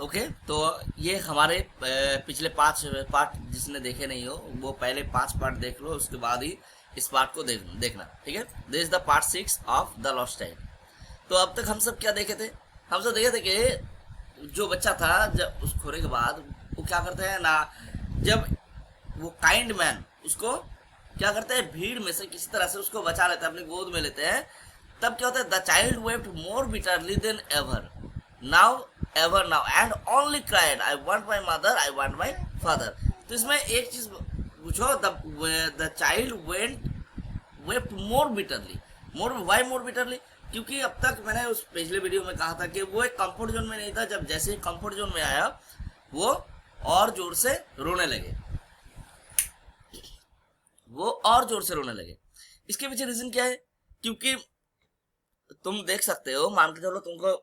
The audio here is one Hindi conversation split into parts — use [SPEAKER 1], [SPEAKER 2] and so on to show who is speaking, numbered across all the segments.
[SPEAKER 1] ओके, तो ये हमारे पिछले 5 पार्ट जिसने देखे नहीं हो वो पहले 5 पार्ट देख लो, उसके बाद ही इस पार्ट को देखना, ठीक है। This is the part 6 of the lost child. तो अब तक हम सब क्या देखे थे? हम सब देखे थे कि जो बच्चा था जब उस खोने के बाद वो क्या करते हैं ना, जब वो काइंड मैन उसको क्या करते हैं, भीड़ में से किसी तरह से उसको बचा लेते हैं, अपनी गोद में लेते हैं। तब क्या होता है, the child wept more bitterly then ever now and only cried, I want my mother, I want my father. तो इसमें एक चीज पूछो, the child wept more bitterly. Why more bitterly? क्योंकि अब तक मैंने उस पिछले वीडियो में कहा था कि वो एक कंफर्ट जोन में नहीं था। जब जैसे ही कंफर्ट जोन में आया वो और जोर से रोने लगे, इसके पीछे रीजन क्या है? क्योंकि तुम देख सकते हो, मान के चलो तुमको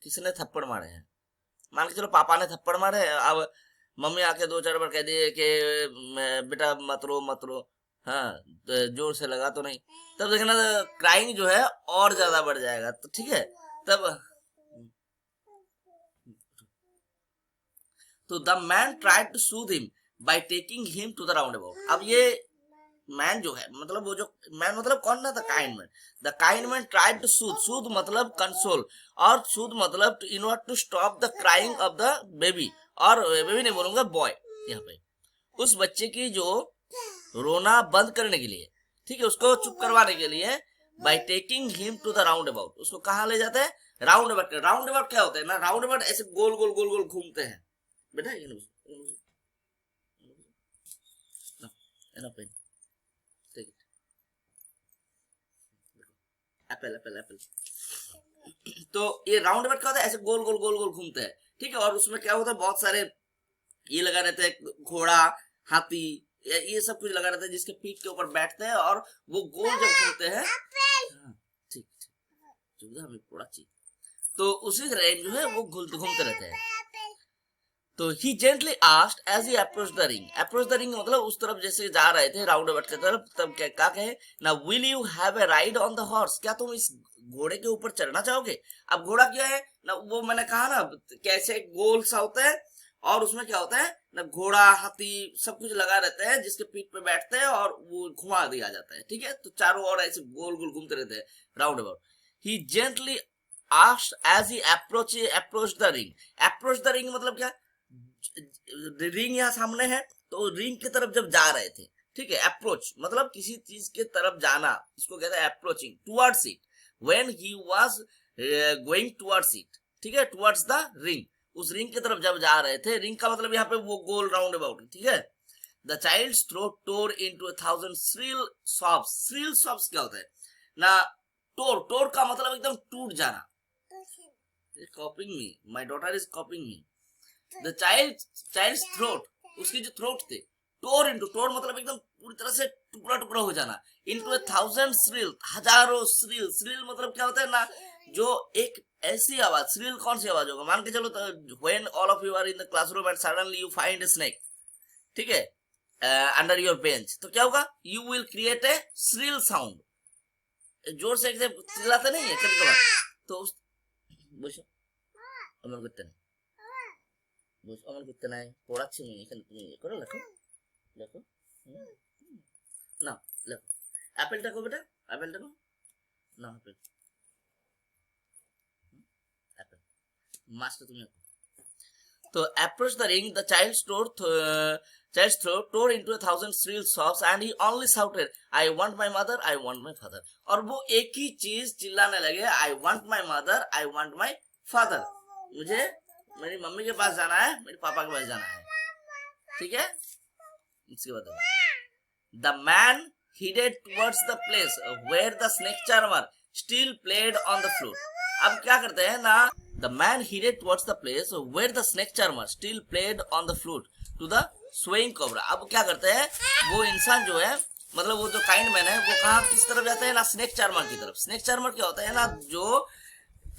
[SPEAKER 1] किसी ने थप्पड़ मारे हैं, मान के चलो पापा ने थप्पड़ मारे हैं, अब मम्मी आके 2-4 बार कह दिए कि बेटा मत रो, हाँ तो जोर से लगा तो नहीं, तब देखना क्राइंग जो है और ज्यादा बढ़ जाएगा। तो ठीक है, तब तो the man tried to soothe him by taking him to the roundabout. अब ये मैन जो है, मतलब वो जो मैन मतलब कौन ना, the kind man. The kind man tried to soothe मतलब कंसोल, और सूद मतलब in order to stop the crying of the baby, और बेबी नहीं बोलूंगा, बॉय, यहाँ पे उस बच्चे की जो रोना बंद करने के लिए, ठीक है, उसको चुप करवाने के लिए, by taking him to the roundabout, उसको कहाँ ले जाते हैं? Round about. राउंड अबाउट क्या होता है ना, राउंड अबाउट ऐसे गोल गोल गोल गोल घूमते हैं बेटा, एप्पल एप्पल एप्पल। तो ये राउंड अबाउट क्या होता है, ऐसे गोल गोल गोल गोल घूमते हैं, ठीक है। और उसमें क्या होता है, बहुत सारे ये लगा रहते हैं, घोड़ा, हाथी, ये सब कुछ लगा रहता है जिसके पीठ के ऊपर बैठते हैं, और वो गोल जब घूमते हैं, ठीक ठीक, तो उसी रेंज जो है वो घूमते रहते हैं। तो ही gently asked as he approach the ring मतलब उस तरफ जैसे जा रहे थे राउंड अबाउट की तरफ, तब क्या कहे ना, will you have a ride on the horse, क्या तुम इस घोड़े के ऊपर चढ़ना चाहोगे? अब घोड़ा क्या है ना, वो मैंने कहा ना कैसे गोल सा होता है, और उसमें क्या होता है ना, घोड़ा, हाथी सब कुछ लगा रहता है जिसके पीठ पे बैठते हैं और वो घुमा दिया जाता है, ठीक है। तो चारों ओर ऐसे गोल गोल घूमते रहते हैं roundabout. He gently asked as he approach the ring मतलब क्या, रिंग यहाँ सामने है, तो रिंग की तरफ जब जा रहे थे, ठीक है, अप्रोच मतलब किसी चीज के तरफ जाना, इसको कहते हैं approaching towards it, when he was going towards it, ठीक है, टुवर्ड्स द रिंग, उस रिंग की तरफ जब जा रहे थे, रिंग का मतलब यहाँ पे वो गोल राउंड अबाउट, ठीक है। The child's throat tore into 1000 shrill sobs क्या होता है ना, टोर का मतलब एकदम टूट जाना, copying me, my daughter is copying me. The child's throat, उसकी जो थ्रोट थे, टोर मतलब एकदम पूरी तरह से टुकड़ा टुकड़ा हो जाना, इनटू 1000 श्रिल, हजारों श्रिल मतलब क्या होता है ना, जो एक ऐसी आवाज, श्रिल कौन सी आवाज होगा, मान के चलो when all of you are in the classroom and suddenly you find a snake, ठीक है, अंडर योर बेंच, तो क्या होगा, you will create a shrill sound, जोर से चिल्लाते नहीं है कभी कभार, तो আমার করতে নাই আমার করতে নাই পড়াচ্ছি আমি এখানে, তুমি ইয়ে করো, লেখো না, লেখো অ্যাপেলটা কো বেটা, অ্যাপেলটা কো না, অ্যাপেল মাছটা তুমি। তো approach the ring, the child's throat tore into 1000 shrill sobs and he only shouted, I want my mother, I want my father। और वो एक ही चीज चिल्लाने लगे, I want my mother, I want my father, मुझे मेरी मम्मी के पास जाना है, मेरे पापा के पास जाना है, ठीक है। इसके बाद the man headed towards the place where the snake charmer still played on the flute। अब क्या करते हैं ना, the man headed towards the place where the snake charmer still played on the flute to the swaying cobra। अब क्या करते हैं, वो इंसान जो है, मतलब वो जो काइंड मैन है, वो कहाँ किस तरफ जाते हैं ना, स्नेक चार्मर की तरफ। स्नेक चार्मर क्या होता है ना, जो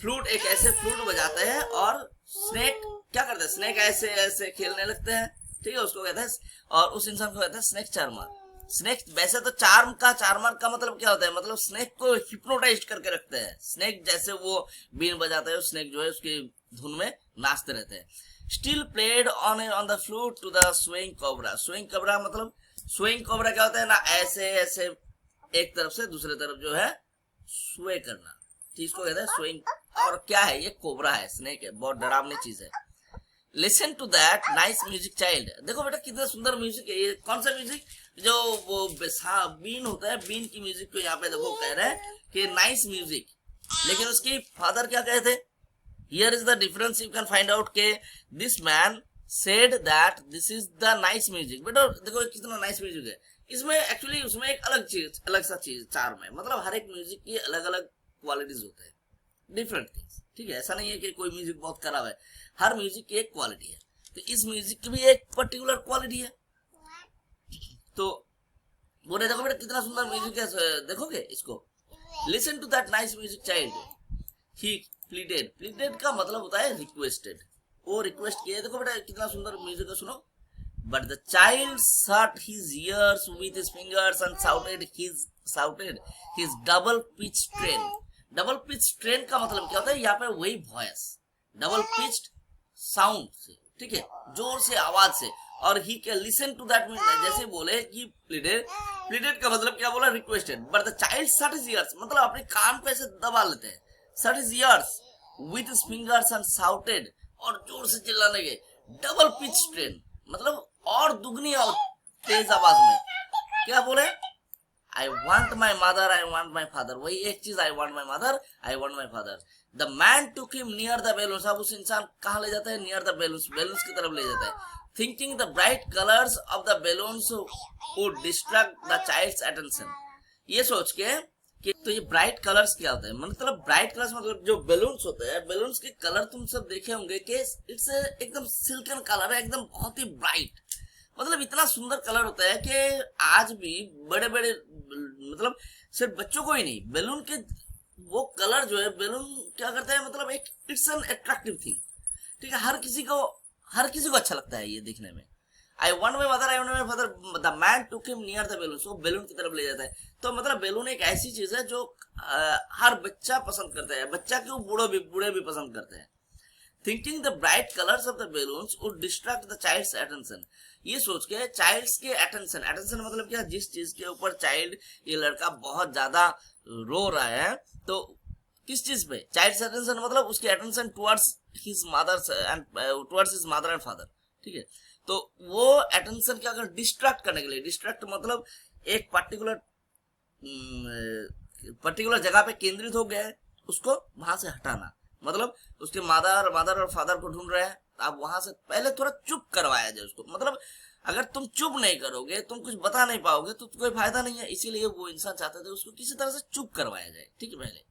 [SPEAKER 1] फ्लूट, एक ऐसे फ्लूट बजाते हैं और स्नेक क्या करते हैं, स्नेक ऐसे ऐसे खेलने लगते हैं, ठीक है, उसको कहते हैं, और उस इंसान को कहते हैं स्नेक चार्मर। स्नेक वैसे तो चार्मर का मतलब क्या होता है, मतलब स्नेक को हिप्नोटाइज करके रखते हैं। स्नेक जैसे वो बीन बजाते हैं, स्नेक जो है उसकी धुन में नाचते रहते हैं। Still played on the flute to the swing cobra. Swing cobra मतलब, स्विंग कोबरा क्या होता है ना, ऐसे ऐसे एक तरफ से दूसरे तरफ जो है स्वे करना, ठीक, इसको कहते हैं स्विंग। और क्या है ये, कोबरा है, स्नेक है, बहुत डरावनी चीज है। Listen to that nice music child. देखो बेटा कितना सुंदर म्यूजिक है ये। कौन सा म्यूजिक, जो वो बीन होता है, बीन की म्यूजिक को यहाँ पे देखो कह रहे हैं कि नाइस म्यूजिक। लेकिन उसके फादर क्या कहते, here is the difference you can find out के this man said that this is the nice music. बेटा देखो कितना नाइस म्यूजिक है। इसमें एक्चुअली उसमें एक अलग सा चीज चार्म है, मतलब हर एक म्यूजिक की अलग अलग क्वालिटीज होते हैं, डिफरेंट थिंग्स, ठीक है। ऐसा नहीं है कि कोई म्यूजिक बहुत खराब है, हर म्यूजिक की एक क्वालिटी है। तो इस म्यूजिक की भी एक पर्टिकुलर क्वालिटी है। तो बोले देखो बेटा कितना सुंदर म्यूजिक है, देखोगे इसको। Listen to that nice music child he pleaded. Pleaded का मतलब होता है रिक्वेस्टेड, वो रिक्वेस्ट किया। देखो बेटा कितना सुंदर म्यूजिक है, सुनो। But the child shut his ears with his fingers and shouted his double pitch strain। Double pitch train का मतलब क्या होता है, यहाँ पे वही वॉइस डबल पिच्ड साउंड से, ठीक है, जोर से आवाज से। और he can listen to that, जैसे बोले कि प्लीडेड का मतलब क्या बोला, requested. But the child shut his ears मतलब अपने कान पे ऐसे दबा लेते हैं, shut his ears with his fingers and shouted, और जोर से चिल्लाने के। डबल पिच ट्रेन मतलब और दुगनी और तेज आवाज में क्या बोले, I want my mother, I want my father। वही एक चीज, I want my mother, I want my father। The man took him near the balloons। अब उस इंसान कहाँ ले जाता है, near the balloons, balloons की तरफ ले जाता है। Thinking the bright colors of the balloons would distract the child's attention। ये सोच के कि तो ये ब्राइट कलर्स क्या होता है, मतलब ब्राइट कलर्स मतलब जो बैलून्स होते हैं, बैलून्स के कलर तुम सब देखे होंगे कि इट्स एकदम सिल्कन कलर है, एकदम बहुत ही ब्राइट, मतलब इतना सुंदर कलर होता है कि आज भी बड़े बड़े, मतलब सिर्फ बच्चों को ही नहीं, बैलून के वो कलर जो है, बैलून क्या करता है, मतलब एक इट्स एन अट्रैक्टिव थिंग, ठीक है, हर किसी को अच्छा लगता है ये देखने में। I want my mother, I want my father, the man took him near the balloon, वो बैलून की तरफ ले जाता है। तो मतलब बैलून एक ऐसी चीज है जो हर बच्चा पसंद करता है, बच्चा क्यों, बूढ़े भी पसंद करते हैं। Thinking the bright colours of the balloons would distract the child's attention. ये सोच के चाइल्ड्स के अटेंशन मतलब क्या, जिस चीज के ऊपर चाइल्ड, ये लड़का बहुत ज्यादा रो रहा है, तो किस चीज पे, चाइल्ड्स अटेंशन मतलब उसकी attention towards his mother and father, ठीक है। तो वो अटेंशन क्या कर, डिस्ट्रैक्ट करने के लिए, डिस्ट्रैक्ट मतलब एक पर्टिकुलर जगह पे केंद्रित हो गया है, उसको वहां से हटाना, मतलब उसके मदर और फादर को ढूंढ रहे हैं, आप वहां से पहले थोड़ा चुप करवाया जाए उसको। मतलब अगर तुम चुप नहीं करोगे, तुम कुछ बता नहीं पाओगे तो कोई फायदा नहीं है, इसीलिए वो इंसान चाहते थे उसको किसी तरह से चुप करवाया जाए, ठीक है। पहले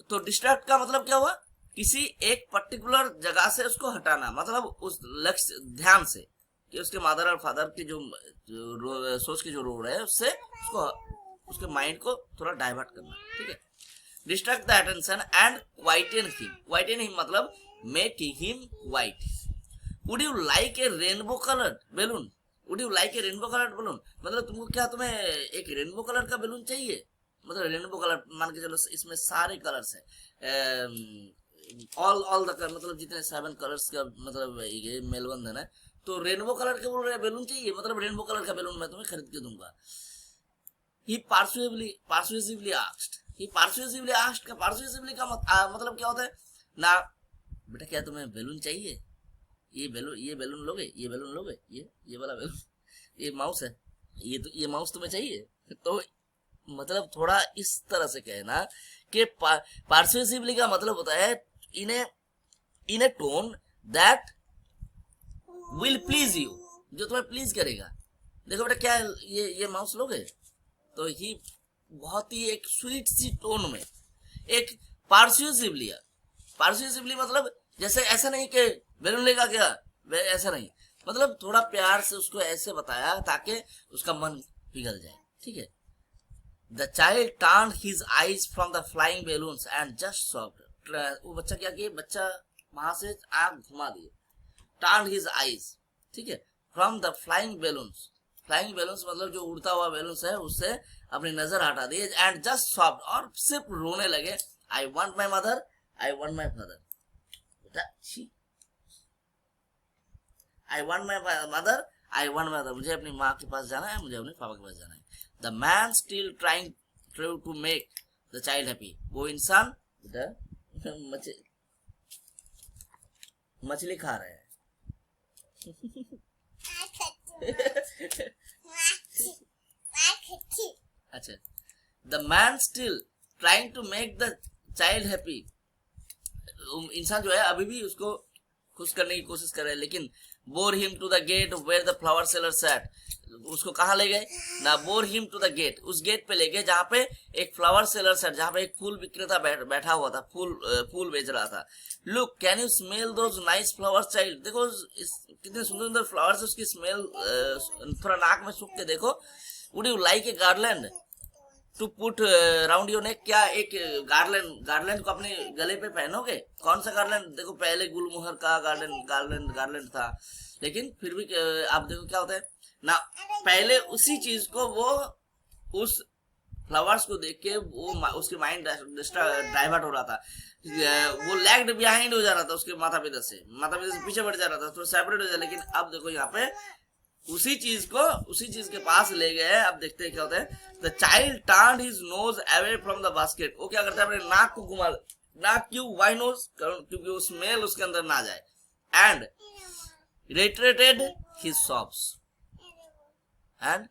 [SPEAKER 1] तो डिस्ट्रैक्ट का मतलब क्या हुआ, किसी एक पर्टिकुलर जगह से उसको हटाना, मतलब उस लक्ष्य ध्यान से कि उसके मदर और फादर की जो सोच के जो रो रहे हैं उससे उसको, उसके माइंड को थोड़ा डाइवर्ट करना, ठीक है। Distract the attention and whiten him मतलब make him white. Would you like a rainbow coloured balloon, would you like a rainbow coloured balloon मतलब तुमको क्या, तुम्हें एक रेनबो कलर का बैलून चाहिए, मतलब रेनबो कलर मान के चलो इसमें सारे कलर्स है, ऑल द कलर, मतलब जितने 7 कलर्स का मतलब ये मेलबंधन है, तो रेनबो कलर के बोल रहे बैलून चाहिए, मतलब रेनबो कलर का बैलून मैं तुम्हें खरीद के दूंगा। He persuasively asked का मतलब क्या होता है ना, बेटा क्या तुम्हें बैलून चाहिए, ये बैलून लोगे, ये वाला बैलून, ये माउस है, ये माउस तुम्हें चाहिए, तो मतलब थोड़ा इस तरह से कहना कि परसुएसिवली का मतलब होता है in a tone that will please you, जो तुम्हें प्लीज करेगा। देखो बेटा क्या ये माउस लोगे, तो ही बहुत ही एक स्वीट सी टोन में एक परसुएसिवली मतलब जैसे ऐसा नहीं कि बैलून लेगा क्या, ऐसा नहीं, मतलब थोड़ा प्यार से उसको ऐसे बताया ताकि उसका मन पिघल जाए, ठीक है। The child turned his eyes from the flying balloons and just sobbed। वो बच्चा क्या किया, बच्चा वहां से आंख घुमा दिए, turned his eyes, ठीक है, from the flying balloons. Flying balloons मतलब जो उड़ता हुआ बैलून्स है, उससे अपनी नजर हटा दी एंड जस्ट सॉफ्ट, और सिर्फ रोने लगे। I want my mother, I want my father. बेटा I want my mother, I want my mother, मुझे अपनी माँ के पास जाना है, मुझे अपने पापा के पास जाना है। The man still trying to make the child happy. वो इंसान मछली खा रहे हैं। अच्छा, the man still trying to make the child happy. इंसान जो है अभी भी उसको खुश करने की कोशिश कर रहे हैं, लेकिन bore him to the gate where the flower seller sat. उसको कहाँ ले गए ना, bore him to the gate, उस गेट पे ले गए जहाँ पे एक फ्लावर सेलर सैट, जहाँ पे एक फूल विक्रेता बैठा हुआ था, फूल बेच रहा था। Look can you smell those nice flowers child. देखो कितने सुंदर सुंदर फ्लावर्स, उसकी स्मेल थोड़ा नाक में सूख के देखो। Would you like a garland to put round your neck. क्या एक गार्लैंड को अपने गले पे पहनोगे? कौन सा गार्लैंड? देखो पहले गुलमोहर का गार्लैंड था, लेकिन फिर भी आप देखो क्या होता है ना, पहले उसी चीज को वो उस फ्लावर्स को देख के वो उसके माइंड डाइवर्ट हो रहा था, वो लैग्ड बिहाइंड हो जा रहा था उसके माता पिता से पीछे बढ़ जा रहा था, तो सेपरेट हो जा। लेकिन अब देखो यहाँ पे उसी चीज के पास ले गए। अब देखते हैं क्या होता है। The child turned his nose away from the basket. वो क्या करता है, अपने नाक को घुमा। नाक क्यों? Why nose? क्योंकि वो स्मेल उसके अंदर ना जाए। And reiterated his sobs and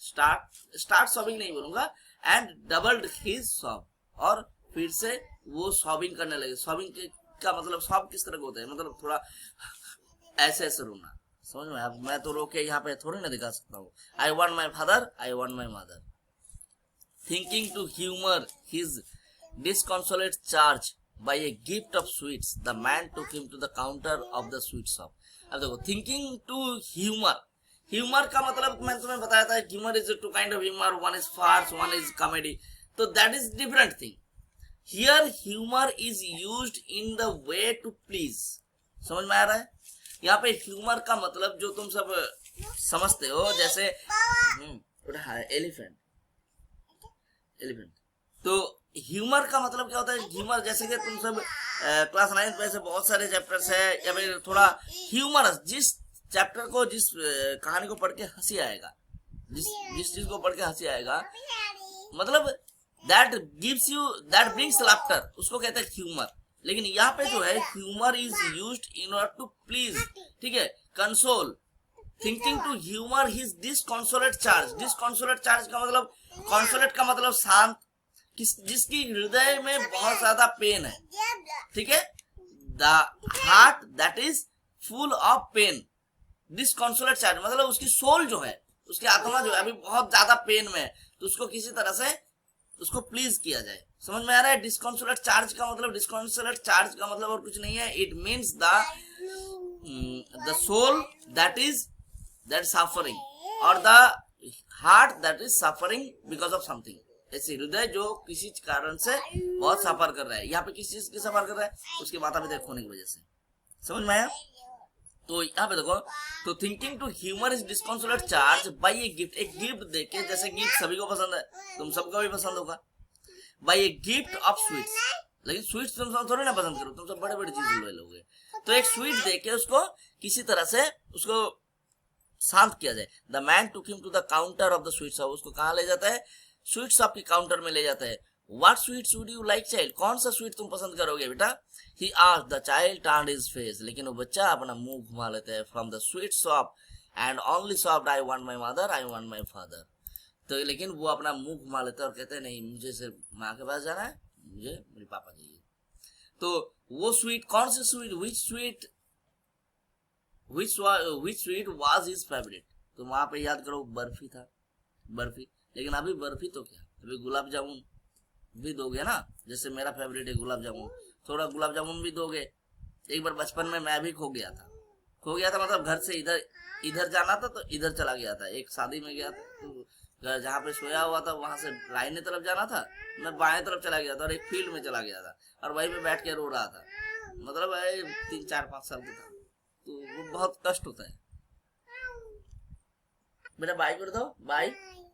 [SPEAKER 1] start sobbing नहीं बोलूंगा, and doubled his sob, और फिर से वो सॉबिंग करने लगे। सॉबिंग का मतलब सॉब किस तरह का होता है, मतलब थोड़ा ऐसे ऐसे रोना, समझ में? अब मैं तो रोके यहाँ पे थोड़ी ना दिखा सकता हूँ। I want my father, I want my mother. Thinking to humour his disconsolate charge by a gift of sweets, the man took him to the counter of the sweet shop. अब देखो, थिंकिंग टू ह्यूमर, ह्यूमर का मतलब मैंने तुम्हें बताया था, humour is two kind of humour, one is farce, one is comedy, तो that is different thing. Here humour is used in the way to please. समझ में आ रहा है? यहाँ पे ह्यूमर का मतलब जो तुम सब समझते हो, जैसे एलिफेंट, तो ह्यूमर का मतलब क्या होता है? ह्यूमर जैसे कि तुम सब क्लास 9 में से बहुत सारे चैप्टर्स है, या फिर थोड़ा ह्यूमरस, जिस चैप्टर को, जिस कहानी को पढ़ के हंसी आएगा, जिस चीज को पढ़ के हंसी आएगा, मतलब that gives you, that brings laughter, उसको कहते हैं ह्यूमर। लेकिन यहाँ पे जो है, humour is used in order to please, ठीक है, console. Thinking to humour his disconsolate charge. Disconsolate charge का मतलब, कंसोलेट का मतलब शांत, जिसकी हृदय में बहुत ज्यादा पेन है, ठीक है, the heart that is full of pain. Disconsolate charge मतलब उसकी सोल जो है, उसकी आत्मा जो है अभी बहुत ज्यादा पेन में है, तो उसको किसी तरह से उसको प्लीज किया जाए। समझ में आ रहा है? डिसकंसोलेट चार्ज का मतलब, डिसकंसोलेट चार्ज का मतलब और कुछ नहीं है, it means the soul that is suffering, और the heart that is suffering because of something. ऐसे हृदय जो किसी कारण से बहुत सफर कर रहा है। यहाँ पे किस चीज की सफर कर रहा है? उसके माता पिता खोने की वजह से। समझ में आया? तो यहाँ पे देखो, तो thinking to humour is disconsolate charge by a gift. एक गिफ्ट देके, जैसे गिफ्ट सभी को पसंद है, तुम सबको भी पसंद होगा, by a gift of sweets. लेकिन स्वीट्स तुम सब थोड़ी ना पसंद करो, तुम सब बड़े बड़े चीज ले लोगे। तो एक स्वीट देके उसको किसी तरह से उसको शांत किया जाए। The man took him to the counter of the sweet shop. उसको कहाँ ले जाता है? स्वीट शॉप की काउंटर में ले जाता है। What sweets would you like child? कौन सा स्वीट तुम पसंद करोगे बेटा? He asked. The child turned his face. लेकिन वो बच्चा अपना मुंह घुमा लेता है। From the sweet shop and only shop I want my mother, I want my father. तो लेकिन वो अपना मुंह घुमा लेता है और कहते हैं नहीं, मुझे सिर्फ माँ के पास जाना है, मुझे मेरे पापा चाहिए। तो वो स्वीट, कौन सी sweet, which sweet was his favourite? तो वहां पे याद करो, बर्फी था, बर्फी। लेकिन अभी बर्फी तो क्या, अभी गुलाब जामुन भी दोगे ना, जैसे मेरा फेवरेट है गुलाब जामुन, थोड़ा गुलाब जामुन भी दोगे। एक बार बचपन में मैं भी खो गया था मतलब घर से इधर जाना था, तो इधर चला गया था। एक शादी में गया था, तो जहाँ पे सोया हुआ था वहां से दाहिने तरफ जाना था, मैं बाएं तरफ चला गया था, और एक फील्ड में चला गया था, और वहीं पे बैठ के रो रहा था। मतलब 3, 4, 5 साल का था। तो वो बहुत कष्ट होता है, बेटा बाय कर दो, बाय।
[SPEAKER 2] Bye.